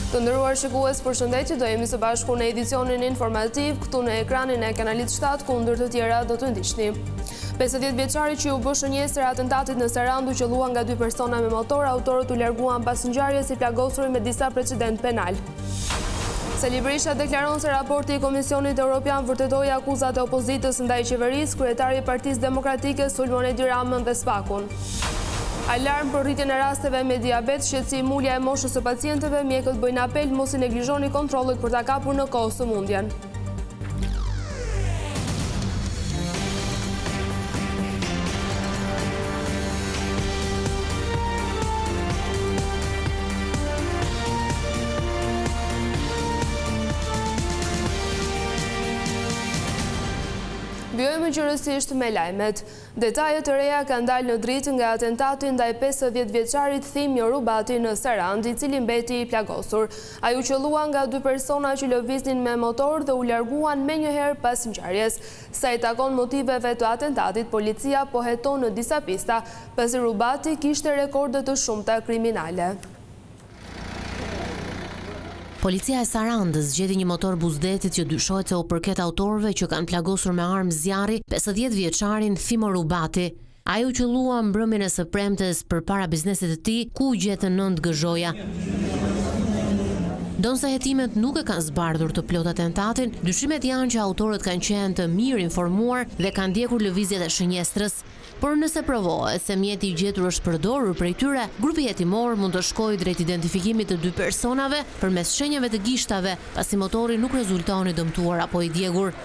Të nderuar shikues, përshëndetje, do jemi së bashku në edicionin informativ këtu në ekranin e kanalit 7, ku ndër të tjera do të ndiqni. 50 vjeçari që u bë shënjesër atentatit në Sarandë u qellua nga 2 persona me motor, autorët u larguan pas ngjarjes si plagosur me disa precedent penal. Sali Berisha deklaron se raporti i Komisionit Evropian vërtetoi akuzat e opozitës ndaj qeverisë, kryetari i Partisë Demokratike sulmon Edi Ramën dhe SPAK-un. Alarm për rritjen e rasteve me diabet, shqetësim ulja e moshës së pacientëve, mjekët bëjnë apel mos i neglizhoni kontrollet për ta kapur në kohë sëmundjen. Vjojmë qërësisht me lajmet. Detajet të reja kanë dalë në dritë nga atentatin ndaj 50 vjeçarit Thimjo Rubati në Sarandë, i cili mbeti i plagosur. Ai u qellua nga 2 persona që lëviznin me motor dhe u larguan menjëherë pas ngjarjes. Sa i takon motiveve të atentatit, policia po heton në disa pista, pasi Rubati kishte rekorde të shumta kriminale. Policia e Sarandës zgjeti një motor buzdetit që dyshohet se u përket autorëve që kanë plagosur me armë zjarri 50 vjeçarin Thimjo Rubati. Ai u qellua mbrëmjen e së premtes përpara biznesit të tij, ku u gjetën 9 gëzhoja. Donse hetimet nuk e kanë zbardhur të plot atentatin, dyshimet janë që autorët kanë qenë të mirë informuar dhe kanë ndjekur lëvizjet e shënjestrës. Por nëse provohet se mjeti i gjetur është përdorur prej tyre, grupi hetimor mund të shkojë drejt identifikimit të 2 personave përmes shenjave të gishtave, pasi motori nuk rezulton i dëmtuar apo i djegur.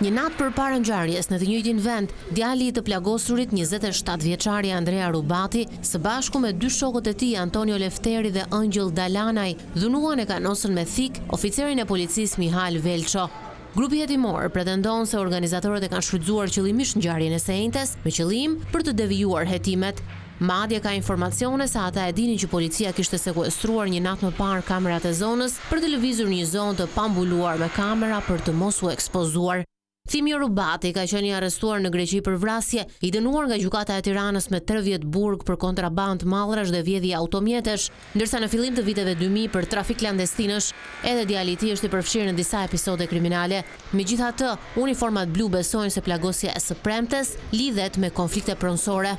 Një natë përpara ngjarjes në të njëjtin vend, djali i të plagosurit, 27 vjeçari Andrea Rubati, së bashku me 2 shokët e tij, Antonio Lefteri dhe Ëngjëll Dalanaj, dhunuan e kanosën me thik oficerin e policisë Mihal Velço. Grupi hetimor pretendon se organizatorët e kanë shfrytzuar qëllimisht ngjarjen e së njëjtës me qëllim për të devijuar hetimet. Madje ka informacione se ata e dinin që policia kishte sekuestruar një natë më parë kamerat e zonës për të lëvizur një zonë të pambuluar me kamera për të mos u ekspozuar. Thimjo Rubati ka qenë i arrestuar në Greqi për vrasje, i dënuar nga gjykata e Tiranës me 3 vjet burg për kontrabandë mallrash dhe vjedhje automjetesh, ndërsa në fillim të viteve 2000 për trafik klandestinësh, edhe djali i tij është i përfshirë në disa episode kriminale. Megjithatë, uniformat blu besojnë se plagosja e së premtes lidhet me konflikte pronësore.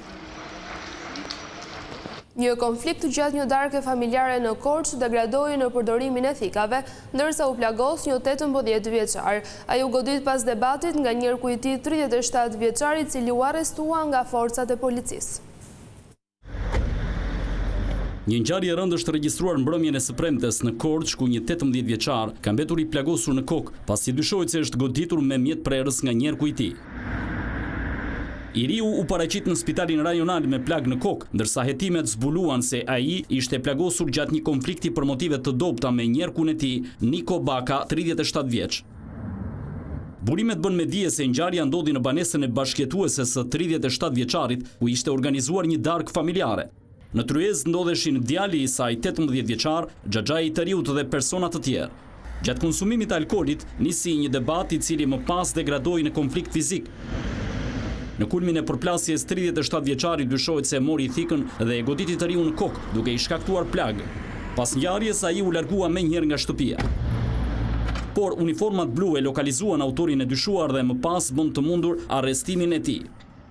Një konflikt gjatë një darke familjare në Korçë degradoi në përdorimin e thikave, ndërsa u plagos një 18 vjeçar. Ai u godit pas debatit nga njërku i tij 37 vjeçar, i cili u arrestua nga forcat e policisë. Një ngjarje e rëndë është regjistruar mbrëmjen e së premtes në Korçë, ku një 18 vjeçar ka mbetur i plagosur në kokë, pasi dyshohet se është goditur me mjet prerës nga njërku i tij. I riu u paraqit në spitalin rajonal me plag në kokë, ndërsa hetimet zbuluan se ai ishte plagosur gjatë një konflikti për motive të dobta me njerkun e tij, Niko Baka, 37 vjeç. Burimet bën me dije se ngjarja ndodhi në banesën e bashkëjetueses së 37 vjeçarit, ku ishte organizuar një darkë familjare. Në tryezë ndodheshin djali i saj 18 vjeçar, xhaxhai i të riut dhe persona të tjerë. Gjatë konsumimit të alkoolit nisi një debat i cili më pas degradoi në konflikt fizik. Në kulmin e përplasjes, 37 vjeçari dyshohet se mori thikën dhe e goditi të riu në kokë, duke i shkaktuar plagë. Pas ngjarjes, ai u largua menjëherë nga shtëpia. Por uniformat blu e lokalizuan autorin e dyshuar dhe më pas bën të mundur arrestimin e tij.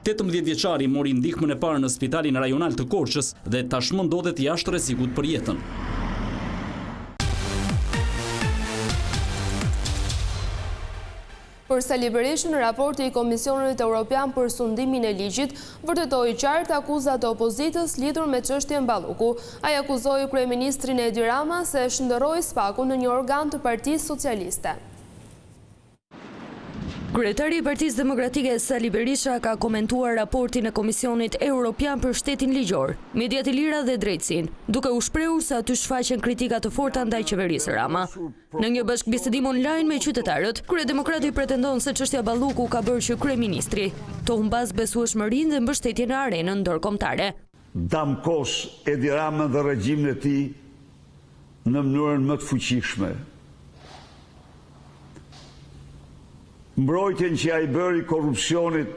18 vjeçari mori ndihmën e parë në spitalin rajonal të Korçës dhe tashmë ndodhet jashtë rrezikut për jetën. Për Sali Berishën, raporti i Komisionit Evropian për sundimin e ligjit vërtetoi qartë akuzat e opozitës lidhur me çështjen Balluku. Ai akuzoi kryeministrin Edi Rama se shndërroi SPAK-un në një organ të Partisë Socialiste. Kryetari i Partisë Demokratike Sali Berisha ka komentuar raportin e Komisionit Evropian për shtetin ligjor, mediat e lira dhe drejtësinë, duke u shprehur se aty shfaqen kritika të forta ndaj qeverisë Rama. Në një bashkëbisedim online me qytetarët, kryedemokrati pretendon se çështja Balluku ka bërë që kryeministri të humbas besueshmërinë dhe mbështetjen në arenën ndërkombëtare. Damkos Edi Ramën dhe regjimin e tij në mënyrën më të fuqishme. Mbrojtjen që ai bëri korrupsionit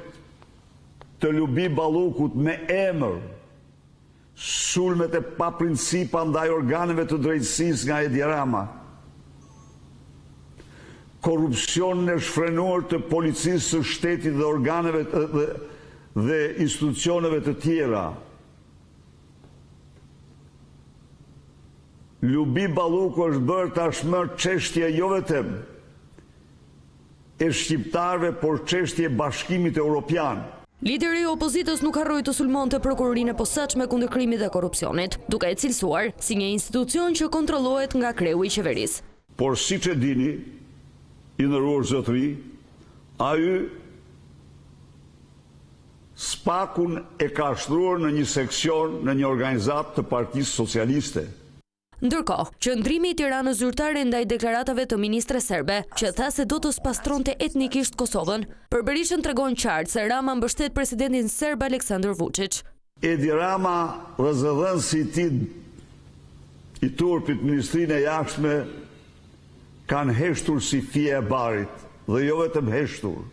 të Lubi Ballukut me emër, sulmet e pa principa ndaj organeve të drejtësisë nga Edi Rama, korrupsionin e shfrenuar të policisë së shtetit dhe organeve dhe institucioneve të tjera, Lubi Balluku është bërë tashmë çështje jo vetëm e shqiptarëve, por çështje e Bashkimit Evropian. Lideri i opozitës nuk harroi të sulmonte prokurorinë e posaçme kundër krimit dhe korrupsionit, duke e cilësuar si një institucion që kontrollohet nga kreu i qeverisë. Por siç e dini, i nderuar zotëri, ai spakun e ka shtruar në një seksion në një organizatë të Partisë Socialiste. Ndërkohë, qëndrimi i Tiranës zyrtare ndaj deklaratave të ministres serbe, që tha se do të spastronte etnikisht Kosovën, për Berishën tregon qartë se Rama mbështet presidentin serb Aleksandar Vučić. Edi Rama dhe zëdhënësi i turpit Ministrinë e Jashtme kanë heshtur si fije e barit, dhe jo vetëm heshtur.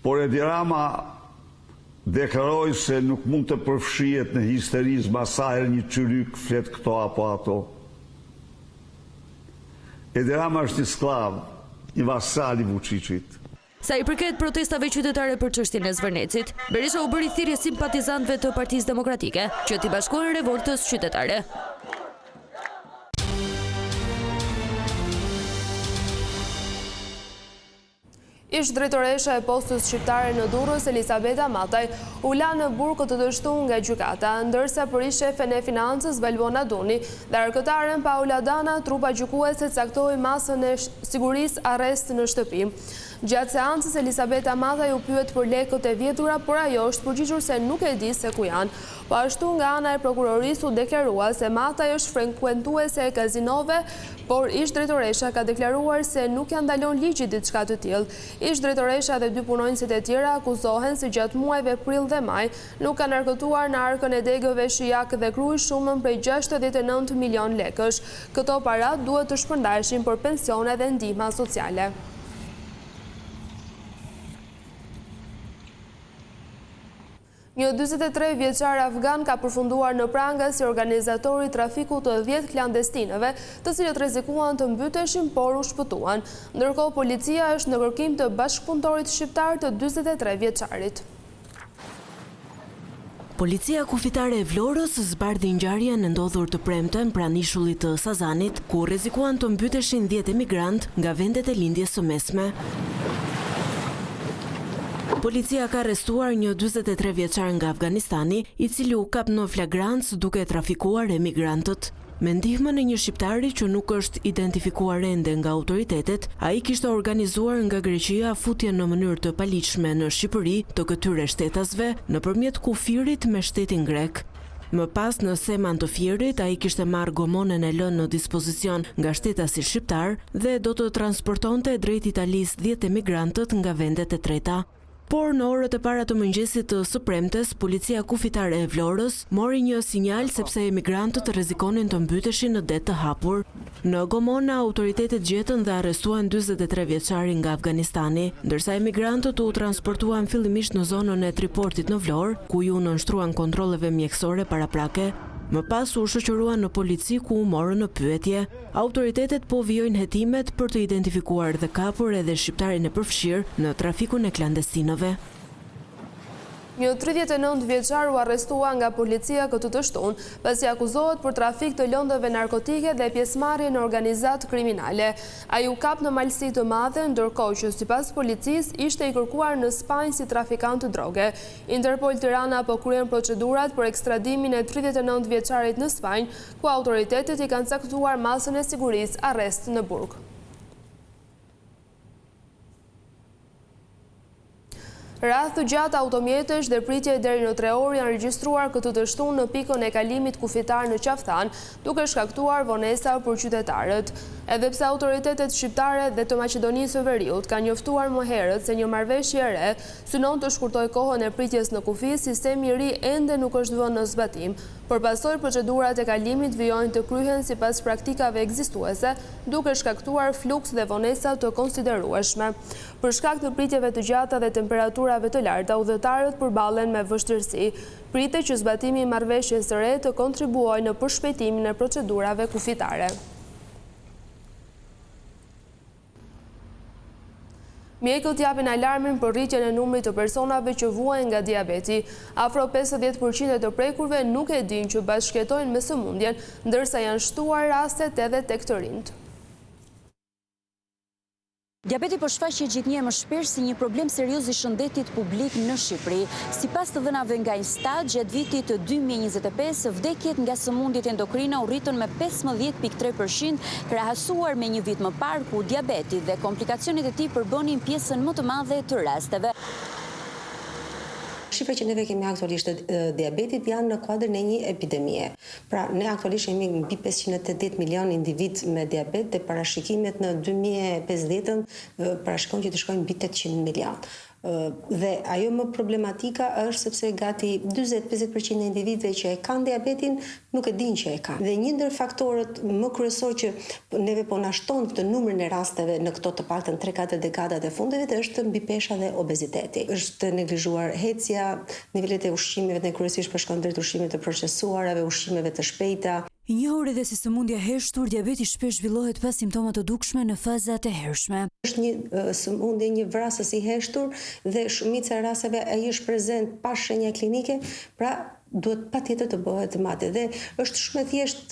Por Edi Rama deklaroi se nuk mund të përfshihet në histerizëm asaj një çyryk flet këto apo ato. Edi Rama është një sklav, një vasal i Vučićit. Sa i përket protestave qytetare për çështjen e Zvërnecit, Berisha u bëri thirrje simpatizantëve të Partisë Demokratike që t'i bashkohen revoltës qytetare. Ish drejtoresha e postës shqiptare në Durrës, Elisabeta Mataj, u la në burg të dështuar nga gjykata, ndërsa për ish shefen e financës Valbona Duni dhe arkëtaren Paula Dana, trupa gjykuese caktoi masën e sigurisë arrest në shtëpi. Gjatë seancës, Elisabeta Mataj u pyet për lekët e vjedhura, por ajo është përgjigjur se nuk e di se ku janë. Po ashtu nga ana e prokurorisë u deklarua se Mataj është frekuentuese e kazinove, por ish drejtoresha ka deklaruar se nuk ja ndalon ligji diçka të tillë. Ish drejtoresha dhe dy punonjësit e tjera akuzohen se gjatë muajve prill dhe maj nuk kanë arkëtuar në arkën e degëve Shijak dhe Kruj shumën prej 69 milion lekësh. Këto para duhet të shpërndaheshin për pensione dhe ndihma sociale. Një 43 vjeçar afgan ka përfunduar në pranga si organizatori trafikut të 10 klandestinëve, të cilët rrezikuan të mbyteshin por u shpëtuan. Ndërkohë policia është në kërkim të bashkëpunëtorit shqiptar të 43 vjeçarit. Policia kufitare e Vlorës zbardhi ngjarjen e ndodhur të premten pranë ishullit të Sazanit, ku rrezikuan të mbyteshin 10 emigrant nga vendet e lindjes së mesme. Policia ka arrestuar një 43 vjeçar nga Afganistani, i cili u kap në flagrancë duke trafikuar emigrantët. Me ndihmën e një shqiptari që nuk është identifikuar ende nga autoritetet, ai kishte organizuar nga Greqia futjen në mënyrë të paligjshme në Shqipëri të këtyre shtetasve nëpërmjet kufirit me shtetin grek. Më pas në seman të firit, ai kishte marrë gomonën e lënë në dispozicion nga shtetasi shqiptar dhe do të transportonte drejt Italisë 10 emigrantët nga vendet e treta. Por në orët e para të mëngjesit të së premtes, policia kufitare e Vlorës mori një sinjal sepse emigrantët rrezikonin të mbyteshin në det të hapur. Në Gomona, autoritetet gjetën dhe arrestuan 43 vjeçarin nga Afganistani, ndërsa emigrantët u transportuan fillimisht në zonën e Triportit në Vlorë, ku ju nënshtruan kontrolleve mjekësore paraprake. Më pas u shoqëruan në polici ku u morën në pyetje. Autoritetet po vijojnë hetimet për të identifikuar dhe kapur edhe shqiptarin e përfshirë në trafikun e klandestinëve. Një 39 vjeçar u arrestua nga policia këtë të shtunë, pasi akuzohet për trafik të lëndëve narkotike dhe pjesëmarrje në organizatë kriminale. Ai u kap në malësi të madhe, ndërkohë që sipas policisë ishte i kërkuar në Spanjë si trafikant të droge. Interpol Tirana po kryen procedurat për ekstradimin e 39 vjeçarit në Spanjë, ku autoritetet i kanë caktuar masën e sigurisë arrest në burg. Rreth të gjatë automjetesh dhe pritje deri në 3 orë janë regjistruar këtë të shtunë në pikën e kalimit kufitar në Qafthan, duke shkaktuar vonesa për qytetarët. Edhe pse autoritetet shqiptare dhe të Maqedonisë së Veriut kanë njoftuar më herët se një marrëveshje e re synon të shkurtojë kohën e pritjes në kufi, sistemi i ri ende nuk është vënë në zbatim. Përpasoj procedurat e kalimit vijojnë të kryhen sipas praktikave ekzistuese, duke shkaktuar fluks dhe vonesa të konsiderueshme. Për shkak të pritjeve të gjata dhe temperaturave procedurave të larta, udhëtarët përballen me vështirësi. Pritet që zbatimi i marrëveshjes së re të kontribuojë në përshpejtimin e procedurave kufitare. Mjekët japin alarmin për rritjen e numrit të personave që vuajnë nga diabeti. Afro 50% të prekurve nuk e dinë që bashkëjetojnë me sëmundjen, ndërsa janë shtuar rastet edhe tek të rinjt. Diabeti po shfaqet gjithnjë më shpesh si një problem serioz i shëndetit publik në Shqipëri. Sipas të dhënave nga Instat, gjatë vitit të 2025, vdekjet nga sëmundjet endokrine u rritën me 15.3%, krahasuar me një vit më parë ku diabeti dhe komplikacionet e tij përbënin pjesën më të madhe të rasteve. Shifrat që neve kemi aktualisht të diabetit janë në kuadrin e një epidemie. Pra, ne aktualisht jemi mbi 580 milion individ me diabet dhe parashikimet në 2050 parashikon që të shkojnë mbi 800 milion. Dhe ajo më problematika është sepse gati 40-50% e individëve që e kanë diabetin nuk e dinë që e kanë. Dhe një ndër faktorët më kryesor që neve po na shton këtë numrin e rasteve në këto të paktën 3-4 dekadat e fundeve është mbipesha dhe obeziteti. Është neglizhuar hecja, nivelet e ushqimeve, ne kryesisht po shkon drejt ushqimeve të procesuarave, ushqimeve të shpejta. I njohur edhe si sëmundja heshtur, diabeti shpesh zhvillohet pas simptoma të dukshme në fazat e hershme. Është një sëmundje, një vrasës i heshtur dhe shumica e rasteve ai është prezent pa shenja klinike, pra duhet patjetër të bëhet matje dhe është shumë e thjesht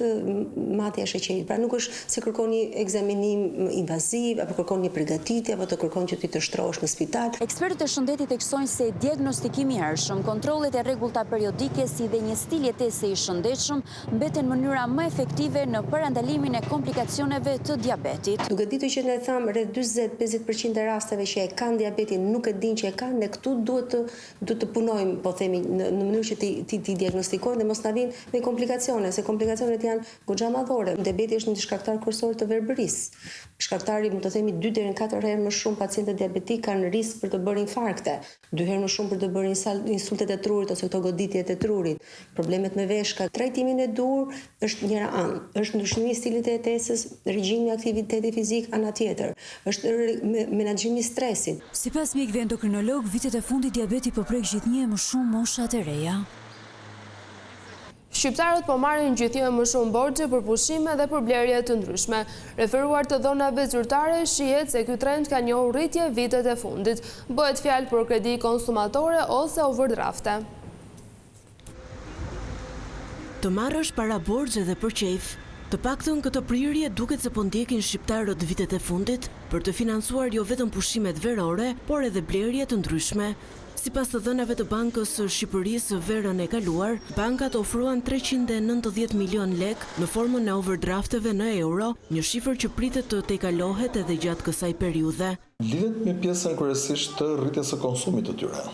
matja e sheqerit. Pra nuk është se kërkon një ekzaminim invaziv apo kërkon një përgatitje apo të kërkon që ti të shtrohesh në spital. Ekspertët e shëndetit theksojnë se diagnostikimi i hershëm, kontrollet e rregullta periodike si dhe një stil jetese i shëndetshëm mbeten mënyra më efektive në parandalimin e komplikacioneve të diabetit. Duke ditur që ne tham rreth 40-50% e rasteve që e kanë diabetin nuk e dinë që e kanë, ne këtu duhet të punojmë, po themi, në mënyrë që ti diagnostikojnë dhe mos na vinë me komplikacione, se komplikacionet janë goxha madhore. Diabeti është një shkaktar kryesor të verbërisë. Shkaktari, mund të themi 2 deri në 4 herë më shumë pacientë diabetik kanë risk për të bërë infarkte, 2 herë më shumë për të bërë insultet e trurit ose këto goditjet e trurit, problemet me veshka. Trajtimin e dur është njëra anë, është ndryshimi i stilit të jetesës, regjimi i aktivitetit fizik ana tjetër, është menaxhimi i stresit. Sipas mjekëve endokrinolog, vitet e fundit diabeti po prek gjithnjë më shumë moshat e reja. Shqiptarët po marrin gjithnjë më shumë borxhe për pushime dhe për blerje të ndryshme. Referuar të dhënave zyrtare, shihet se ky trend ka njohur rritje vitet e fundit. Bëhet fjalë për kredi konsumatore ose overdrafte. Të marrësh para borxhe dhe për qejf. Të paktën këtë prirje duket se po ndjekin shqiptarët vitet e fundit për të financuar jo vetëm pushimet verore, por edhe blerje të ndryshme. Sipas të dhënave të Bankës së Shqipërisë verën e kaluar, bankat ofruan 390 milion lek në formën e overdrafteve në euro, një shifër që pritet të tejkalohet edhe gjatë kësaj periudhe. Lidhet me pjesën kryesisht të rritjes së konsumit të tyre,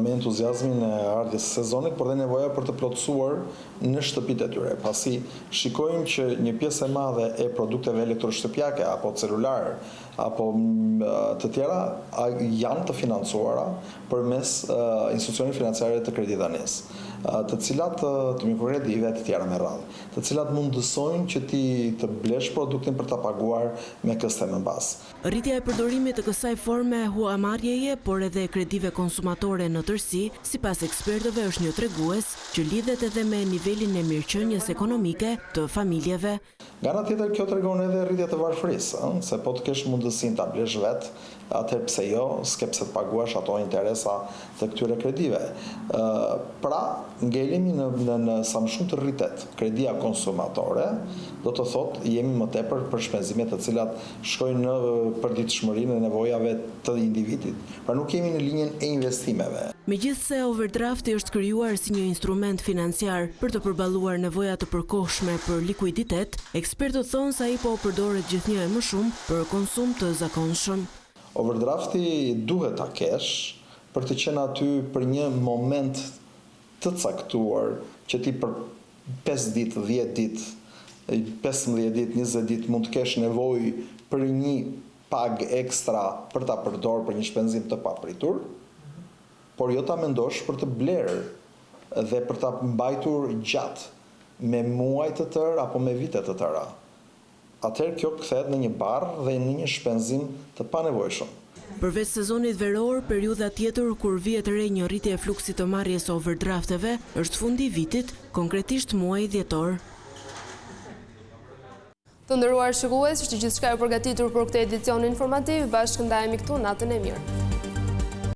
me entuziazmin e ardhjes së sezonit, por dhe nevoja për të plotësuar në shtëpitë e tyre. Pasi shikojmë që një pjesë e madhe e produkteve elektroshtëpiake apo celular apo të tjera janë të financuara përmes institucioneve financiare të kreditanis, të cilat të mikrokredive të tjera me radhë, të cilat mundësojnë që ti të blesh produktin për ta paguar me këste më bazë. Rritja e përdorimit të kësaj forme huamarrjeje, por edhe kredive konsumatore në tërësi, sipas ekspertëve është një tregues që lidhet edhe me nivelin e mirëqenies ekonomike të familjeve. Nga ana tjetër kjo tregon edhe rritje të varfërisë, se po të kesh mundësinë ta blesh vetë, atëherë pse jo, s'ke pse të paguash ato interesa të këtyre kredive. Pra, ngelemi në sa më shumë të rritet kredia konsumatore, do të thotë jemi më tepër për shpenzimet të cilat shkojnë në përditshmërinë dhe nevojave të individit. Pra nuk jemi në linjën e investimeve. Megjithse overdrafti është krijuar si një instrument financiar për të përballuar nevojat të përkohshme për likuiditet, ekspertët thonë se ai po përdoret gjithnjë më shumë për konsum të zakonshëm. Overdrafti duhet ta kesh për të qenë aty për një moment të caktuar që ti për 5 ditë, 10 ditë, 15 ditë, 20 ditë mund të kesh nevojë për një pag ekstra për ta përdorur për një shpenzim të papritur, por jo ta mendosh për të blerë dhe për ta mbajtur gjatë me muaj të tërë apo me vite të tëra. Atëherë kjo kthehet në një barr dhe në një shpenzim të panevojshëm. Përveç sezonit veror, periudha tjetër kur vihet re një rritje e fluksit të marrjes overdrafteve është fundi i vitit, konkretisht muaji dhjetor. Të nderuar shikues, është gjithçka e përgatitur për këtë edicion informativ. Bashkë ndajemi këtu, natën e mirë.